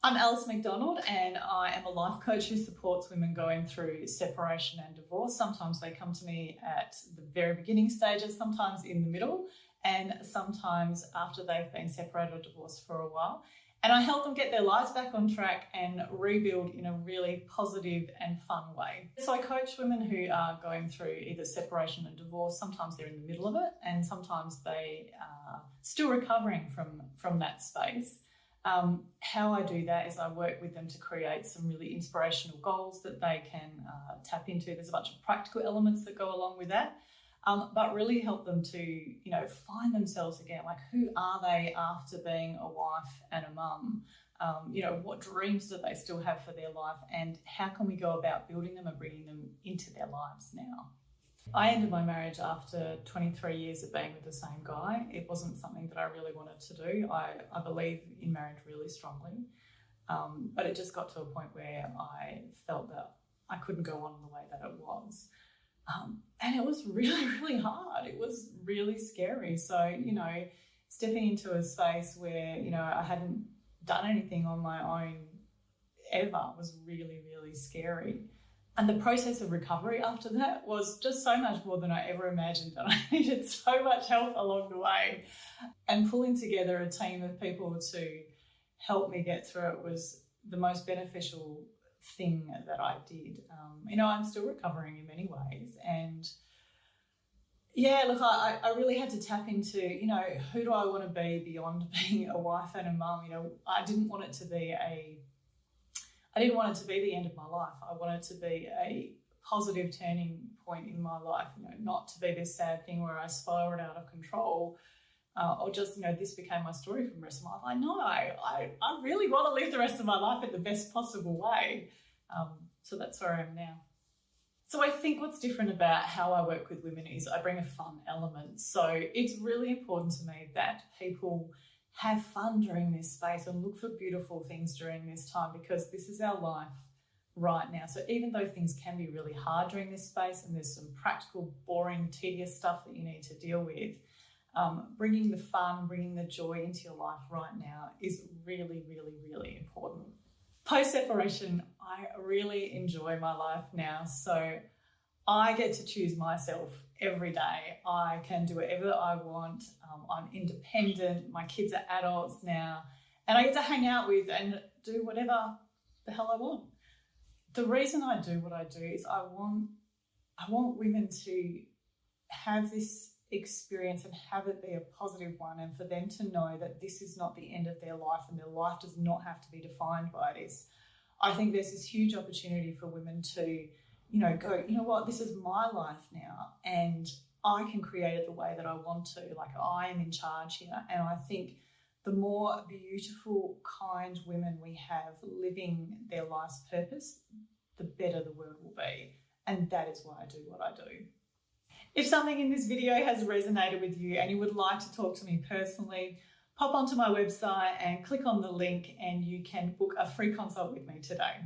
I'm Alice McDonald and I am a life coach who supports women going through separation and divorce. Sometimes they come to me at the very beginning stages, sometimes in the middle, and sometimes after they've been separated or divorced for a while. And I help them get their lives back on track and rebuild in a really positive and fun way. So I coach women who are going through either separation and divorce. Sometimes they're in the middle of it and sometimes they are still recovering from that space. How I do that is I work with them to create some really inspirational goals that they can tap into. There's a bunch of practical elements that go along with that, but really help them to, find themselves again. Like, who are they after being a wife and a mum? What dreams do they still have for their life, and how can we go about building them and bringing them into their lives now? I ended my marriage after 23 years of being with the same guy. It wasn't something that I really wanted to do. I believe in marriage really strongly, but it just got to a point where I felt that I couldn't go on in the way that it was. And it was really, really hard. It was really scary. So, stepping into a space where, I hadn't done anything on my own ever was really, really scary. And the process of recovery after that was just so much more than I ever imagined, and I needed so much help along the way. And pulling together a team of people to help me get through it was the most beneficial thing that I did. I'm still recovering in many ways. And yeah, look, I really had to tap into, who do I want to be beyond being a wife and a mum? I didn't want it to be the end of my life. I wanted it to be a positive turning point in my life, not to be this sad thing where I spiraled out of control or just, this became my story for the rest of my life. I really want to live the rest of my life in the best possible way. So that's where I am now. So I think what's different about how I work with women is I bring a fun element. So it's really important to me that people have fun during this space and look for beautiful things during this time, because this is our life right now. So even though things can be really hard during this space and there's some practical, boring, tedious stuff that you need to deal with, bringing the fun, bringing the joy into your life right now is really, really, really important. Post-separation, I really enjoy my life now. So I get to choose myself every day. I can do whatever I want. I'm independent. My kids are adults now, and I get to hang out with and do whatever the hell I want. The reason I do what I do is I want women to have this experience and have it be a positive one, and for them to know that this is not the end of their life and their life does not have to be defined by this. I think there's this huge opportunity for women to go, what, this is my life now and I can create it the way that I want to. Like, I am in charge here. And I think the more beautiful, kind women we have living their life's purpose, the better the world will be. And that is why I do what I do. If something in this video has resonated with you and you would like to talk to me personally, pop onto my website and click on the link and you can book a free consult with me today.